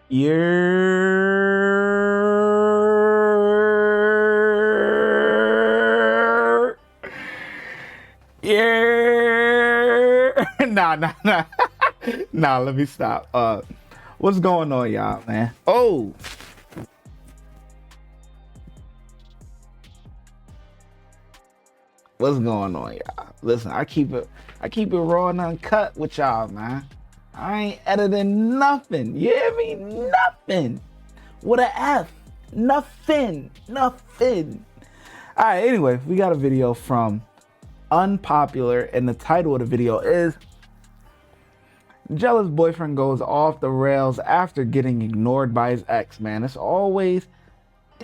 Yeah. Yeah. Nah. Nah, let me stop. What's going on, y'all, man? Oh. What's going on, y'all? Listen, I keep it raw and uncut with y'all, man. I ain't editing nothing. You hear me? Nothing. With an F. Nothing. All right, anyway, we got a video from Unpopular, and the title of the video is Jealous Boyfriend Goes Off the Rails After Getting Ignored by His Ex. Man, it's always,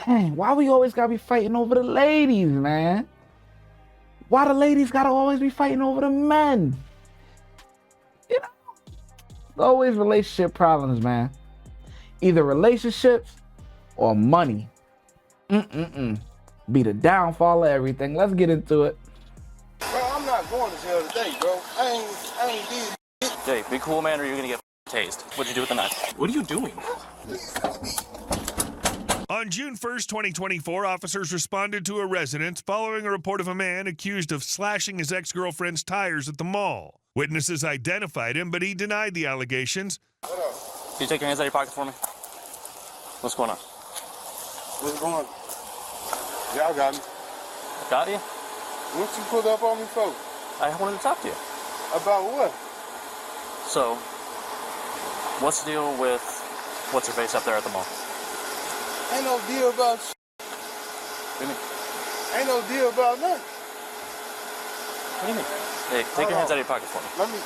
dang, why we always gotta be fighting over the ladies, man? Why the ladies gotta always be fighting over the men? You know, always relationship problems, man. Either relationships or money. Be the downfall of everything. Let's get into it. Bro, I'm not going to jail today, bro. I ain't did. Jay, be cool, man, or you're gonna get tased. What'd you do with the knife? What are you doing? On June 1st, 2024, officers responded to a residence following a report of a man accused of slashing his ex-girlfriend's tires at the mall. Witnesses identified him, but he denied the allegations. Can you take your hands out of your pockets for me? What's going on? What's going on? Y'all got me. Got you? What you pulled up on me for? I wanted to talk to you. About what? So, what's the deal with what's-her-face up there at the mall? Ain't no deal about What do you mean? Ain't no deal about nothing. What do you mean? Hey, take your hands out of your pockets for me. Let me.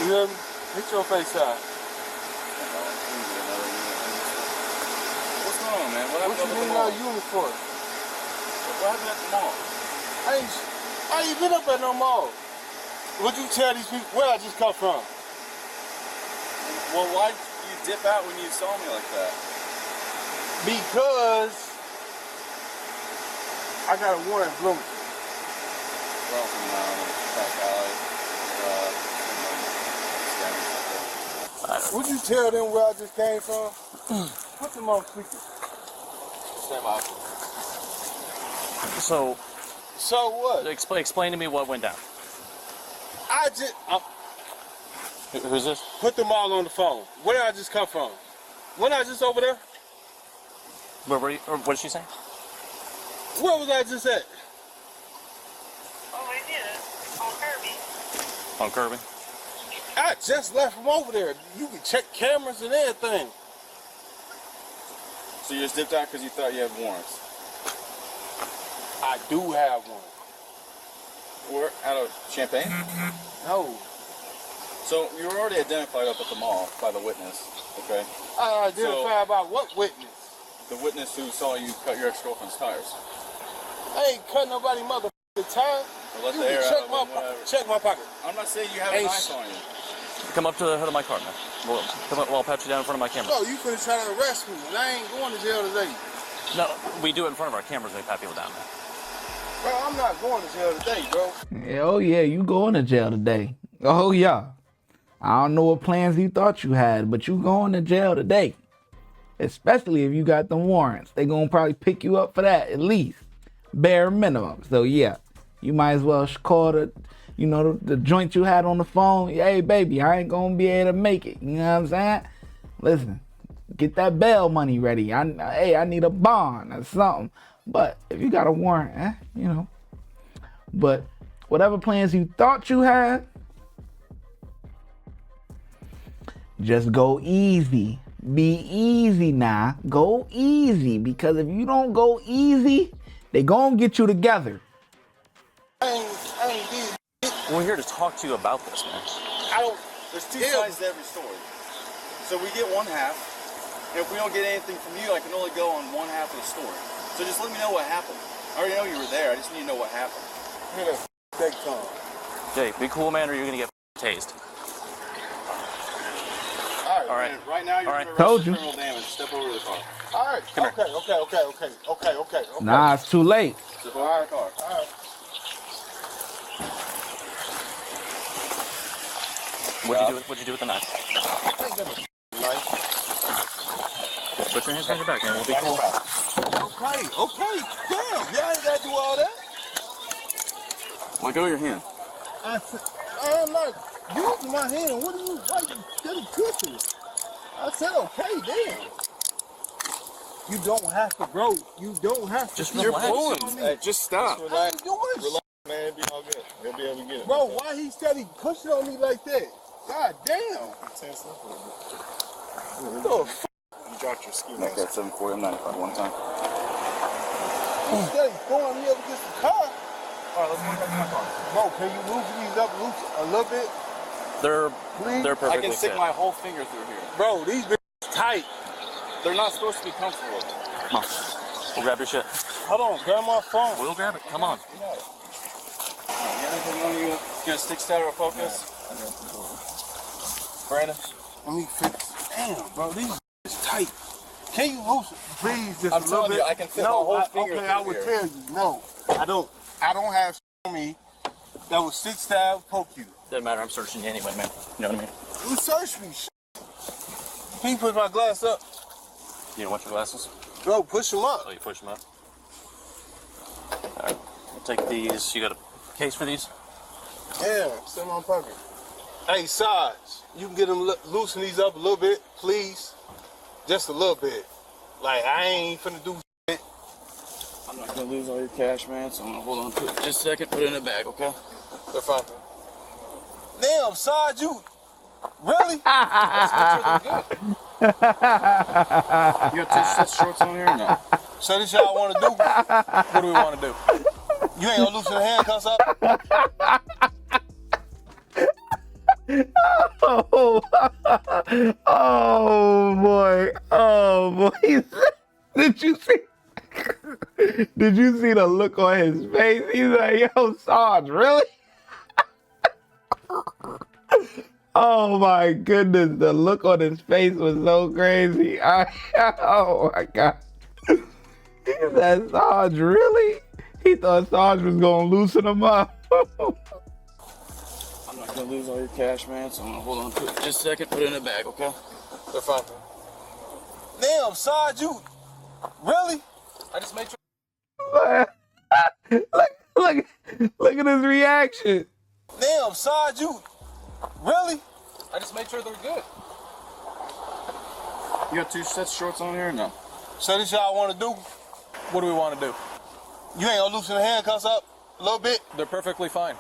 You hear me? Hit your face out. What's going on, man? What you been in our uniform? What happened at the mall? I ain't been up at no mall. Would you tell these people where I just come from? Well, why'd you dip out when you saw me like that? Because I got a warrant in Bloomington. Well, from back alley. Would you tell them where I just came from? Put them on speaker. Same option. So what? explain to me what went down. Who's this? Put them all on the phone. Where did I just come from? Wasn't I just over there? Where were you? Or what did she say? Where was I just at? Oh, I did. On Kirby. On Kirby? I just left from over there. You can check cameras and everything. So you just dipped out because you thought you had warrants? I do have one. We're out of Champaign? No. So you were already identified up at the mall by the witness, okay? I identified by what witness? The witness who saw you cut your ex-girlfriend's tires. I ain't cut nobody motherfucking tires. Well, let You the air can out, check my pocket. I'm not saying you have a knife on you. Come up to the hood of my car, man. Come up, I'll pat you down in front of my camera. No, you finna try to arrest me, and I ain't going to jail today. No, we do it in front of our cameras when we pat people down, man. Bro, I'm not going to jail today, bro. Oh yeah, you going to jail today. Oh yeah. I don't know what plans you thought you had, but you going to jail today. Especially if you got the warrants. They gonna probably pick you up for that at least. Bare minimum. So yeah, you might as well call the joint you had on the phone. Hey baby, I ain't gonna be able to make it. You know what I'm saying? Listen, get that bail money ready. I need a bond or something. But if you got a warrant, But whatever plans you thought you had, just go easy. Be easy now. Go easy. Because if you don't go easy, they gonna get you together. I ain't did. We're here to talk to you about this, man. There's two sides to every story. So we get one half, and if we don't get anything from you, I can only go on one half of the story. So just let me know what happened. I already know you were there. I just need to know what happened. Hear that big tongue. Jay, be cool, man, or you're gonna get tased. All right. Right now, you're going to Told arrest you. for criminal damage. Step over to the car. All right. Come here. Okay. Nah, it's too late. Step over to the car. All right. What'd you do with the knife? Nice. Put your hands on your back, man. We'll be cool. Okay. Damn, y'all ain't got to do all that. Let go of your hand. I'm not using my hand. Why you steady pushing it? I said, okay, damn. You don't have to, bro. You don't have to. Just You're relax. pulling. Hey, just stop. I ain't doing shit. Man, it'll be all good. He'll be able to get it. Bro, why he steady pushing on me like that? God damn. What the f***? You dropped your ski mask. Okay, 740, I'm 95 one time. He steady throwing me up against the car. All right, let's go back to my car. Bro, can you loosen these up a little bit? They're perfectly I can stick fit. my whole finger through here. Bro, these bitches tight. They're not supposed to be comfortable. Come on. We'll grab your shit. Hold on, grab my phone. We'll grab it. Come on. Anything on you? Get a stick stat or a focus? Brandon? Let me fix. Damn, bro, these bitches tight. Can you loosen, please, just I'm a little telling bit? you, I can fit my whole finger okay, through I would here. tell you. No, I don't. I don't have on me that was 6 stab poke you. Doesn't matter. I'm searching you anyway, man. You know what I mean? You search me. Can you push my glass up? You don't want your glasses? Bro, push them up. Oh, you push them up. All right. We'll take these. You got a case for these? Yeah, it's in my pocket. Hey, Sarge, you can get them loosen these up a little bit, please. Just a little bit. Like, I ain't finna do shit. I'm not gonna lose all your cash, man, so I'm gonna hold on to it just a second, put it in the bag, okay? They're fine. Damn, Sarge, you really? You got two sets of shorts on here or no? So this y'all wanna do? What do we wanna do? You ain't gonna loosen the handcuffs up? Oh boy. Did you see? Did you see the look on his face? He's like, yo, Sarge, really? Oh my goodness, the look on his face was so crazy. Oh my God. He said, Sarge, really? He thought Sarge was gonna loosen him up. I'm not gonna lose all your cash, man, so I'm gonna hold on to it just a second, put it in the bag, okay? They're fine. Damn, Sarge, you really? I just made sure. Look at his reaction. Damn, Sarge, you really? I just made sure they're good. You got two sets of shorts on here or no? So this y'all wanna do? What do we want to do? You ain't gonna loosen the handcuffs up a little bit? They're perfectly fine.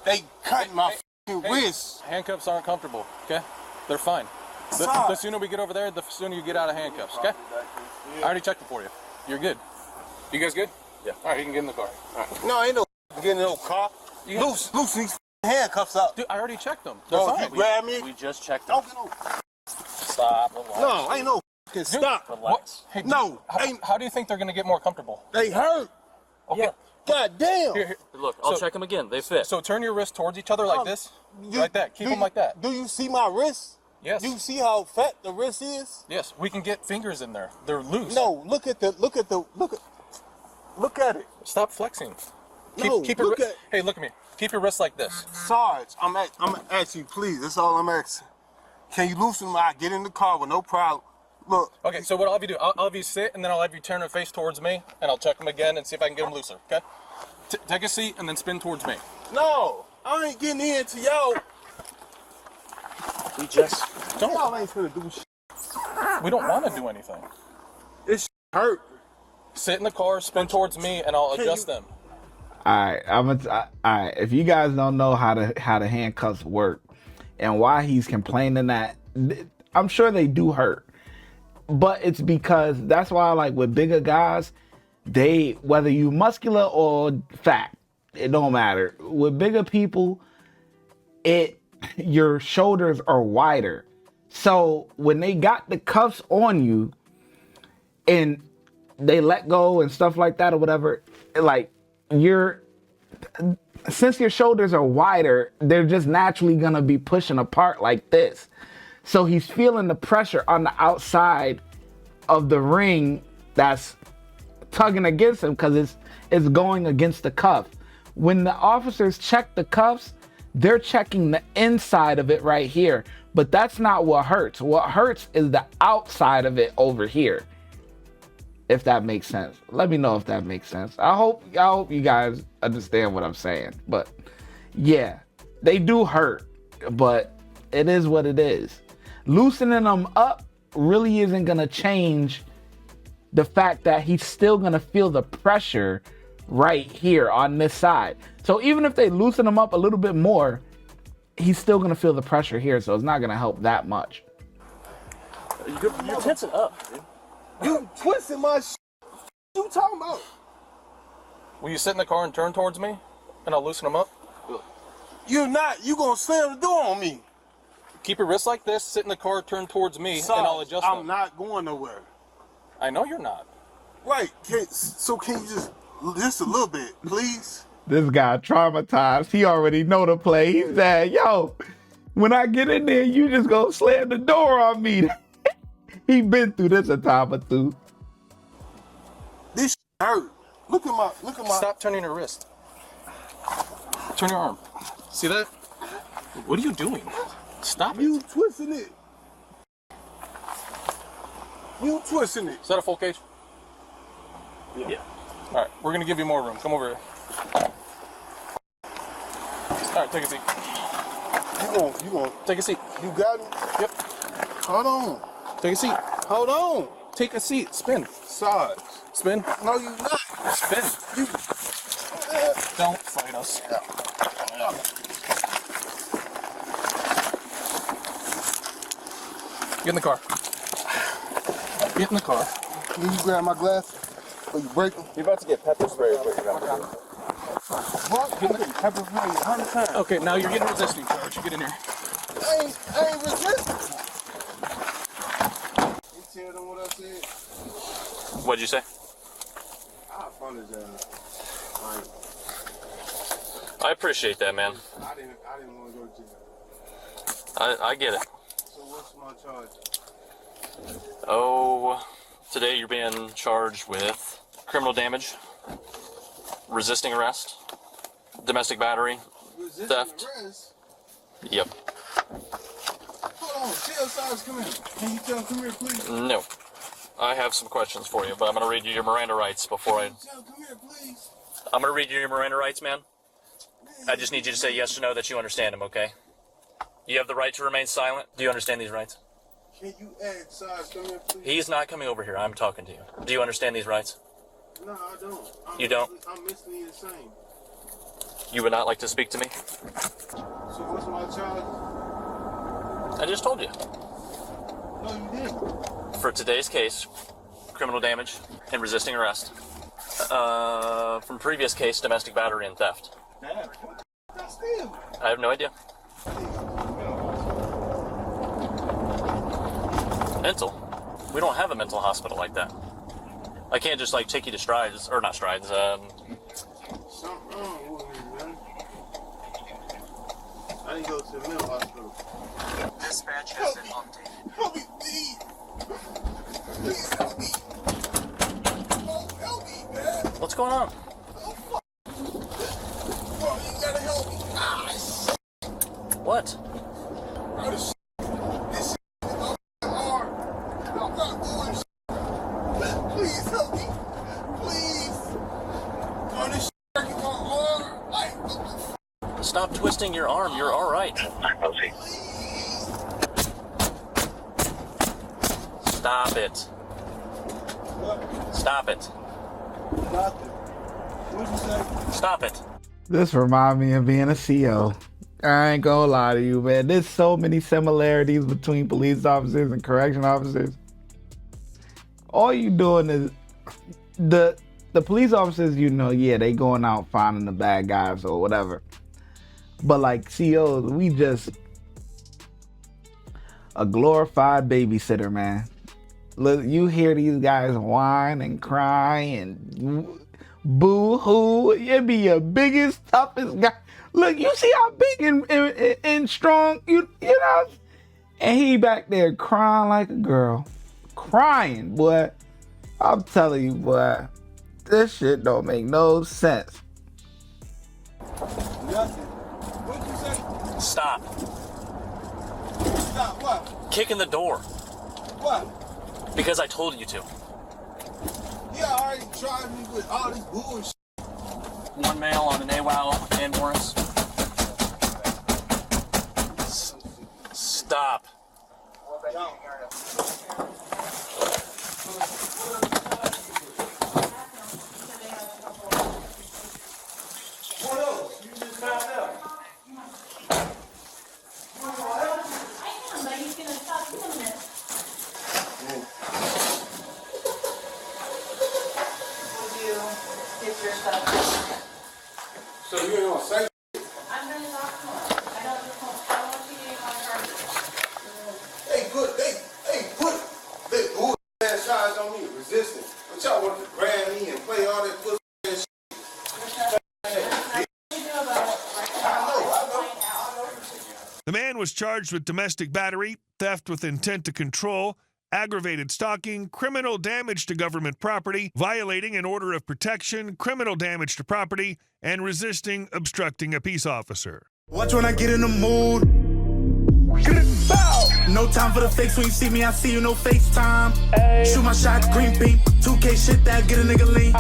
They cut my fucking Hey, wrist. handcuffs aren't comfortable, okay? They're fine. The Stop. sooner we get over there, the sooner you get out of handcuffs, okay? I already checked it for you. You're good. You guys good? Yeah. All right, you can get in the car. All right. No, ain't no getting no car. Loosen these handcuffs up. Dude, I already checked them. They're Bro, fine. you grab me. We just checked them. Don't get no. Stop. Relax. No, ain't no fucking stop. Relax. Hey, dude, No, how do you think they're going to get more comfortable? they hurt. Okay. God damn. Here. Look, I'll So- check them again. They fit. So turn your wrist towards each other like this. You- Like that. Keep them like that. Do you see my wrist? Yes. You see how fat the wrist is? Yes, we can get fingers in there. They're loose. No, look at it. Stop flexing. No, keep your look wri- at- Hey, look at me. Keep your wrist like this. Sarge, I'm asking you, please. That's all I'm asking. Can you loosen my? Get in the car with no problem. Look. Okay, so what I'll have you do, I'll have you sit, and then I'll have you turn your face towards me, and I'll check them again and see if I can get them looser, okay? Take a seat and then spin towards me. No, I ain't getting in to y'all. We just. Y'all ain't finna do shit. We don't want to do anything. This hurt. Sit in the car, spin towards me, and I'll adjust them. All right. If you guys don't know how the handcuffs work and why he's complaining that, I'm sure they do hurt, but it's because that's why, like with bigger guys, whether you muscular or fat, it don't matter. With bigger people, your shoulders are wider. So when they got the cuffs on you and they let go and stuff like that or whatever, like since your shoulders are wider, they're just naturally gonna be pushing apart like this. So he's feeling the pressure on the outside of the ring that's tugging against him because it's going against the cuff. When the officers check the cuffs, they're checking the inside of it right here, but that's not what hurts. What hurts is the outside of it over here. If that makes sense. Let me know if that makes sense. I hope you guys understand what I'm saying. But yeah, they do hurt, but it is what it is. Loosening them up really isn't gonna change the fact that he's still gonna feel the pressure right here on this side. So even if they loosen him up a little bit more, he's still gonna feel the pressure here, so it's not gonna help that much. You're tensing up, dude. You twisting my shit. What you talking about? Will you sit in the car and turn towards me, and I'll loosen them up? You're not. You gonna slam the door on me. Keep your wrists like this, sit in the car, turn towards me, Sarge, and I'll adjust I'm them. not going nowhere. I know you're not. Right. So can you just a little bit, please? This guy traumatized. He already know the play. He said, yo, when I get in there, you just gonna slam the door on me. He been through this a time or two. This shit hurt. Look at my. Stop turning your wrist. Turn your arm. See that? What are you doing? Stop it. You twisting it. You twisting it. Is that a full cage? Yeah. All right, we're gonna give you more room. Come over here. All right, take a seat. You gonna Take a seat. You got him? Yep. Hold on. Take a seat. Hold on. Take a seat. Spin. Sarge. Spin. No, you not. Spin. You. Don't fight us. Get in the car. Get in the car. Can you grab my glasses? Or you break them? You're about to get pepper spray. What? Get in the pepper spray 100 times. Okay, now you're getting resisting charge. Get in here. I ain't resisting. You tell them what I said? What'd you say? I'll fund his ass. I appreciate that, man. I didn't want to go to jail. I get it. So what's my charge? Oh, today you're being charged with criminal damage, resisting arrest, domestic battery, Resisting theft. arrest? Yep. Hold on, tell Sarge come here. Can you tell him come here, please? No. I have some questions for you, but I'm going to read you your Miranda rights before I... Tell him come here, please. I'm going to read you your Miranda rights, man. I just need you to say yes or no that you understand them, okay? You have the right to remain silent. Do you understand these rights? Can you ask Sarge come here, please? He's not coming over here. I'm talking to you. Do you understand these rights? No, I don't. You don't? I'm mentally insane. You would not like to speak to me? So what's my charge? I just told you. No, you didn't. For today's case, criminal damage and resisting arrest. From previous case, domestic battery and theft. Damn. That's them. I have no idea. Mental? We don't have a mental hospital like that. I can't just like take you to strides, or not strides, Something wrong with me, man. I didn't go to the mental hospital. Dispatch has been updated. Help me, please. Please help me. Oh, help me, man. what's going on? Bro, you gotta help me. Ah, shit. What? Bro, this shit is on my arm. I'm not doing shit. Please help me. Please. Bro, this shit breaking my arm. Like, what the f***? Stop twisting your arm. You're all right. Stop it. What? Stop it. Nothing. What'd you say? Stop it. This remind me of being a CO. I ain't gonna lie to you, man. There's so many similarities between police officers and correction officers. All you doing is the police officers, you know, yeah, they going out finding the bad guys or whatever. But like COs, we just a glorified babysitter, man. Look, you hear these guys whine and cry and boo-hoo. It be your biggest, toughest guy. Look, you see how big and strong, you know? And he back there crying like a girl. Crying, boy. I'm telling you, boy. This shit don't make no sense. Nothing. What'd you say? Stop. Stop what? Kick in the door. What? Because I told you to. Yeah, already tried me with all this bullshit. One male on an AWOW and warrants. Stop. What else? You just found out. So you ain't gonna say? I'm gonna talk to him. I don't want you to get my charges. They put that bull ass charge on me, resisting. But y'all want to grab me and play all that pussy ass shit. The man was charged with domestic battery, theft with intent to control, aggravated stalking, criminal damage to government property, violating an order of protection, criminal damage to property, and resisting obstructing a peace officer. Watch when I get in the mood. No time for the fakes. When you see me, I see you, no FaceTime. Shoot my shot, green beam. 2K shit that get a nigga lean.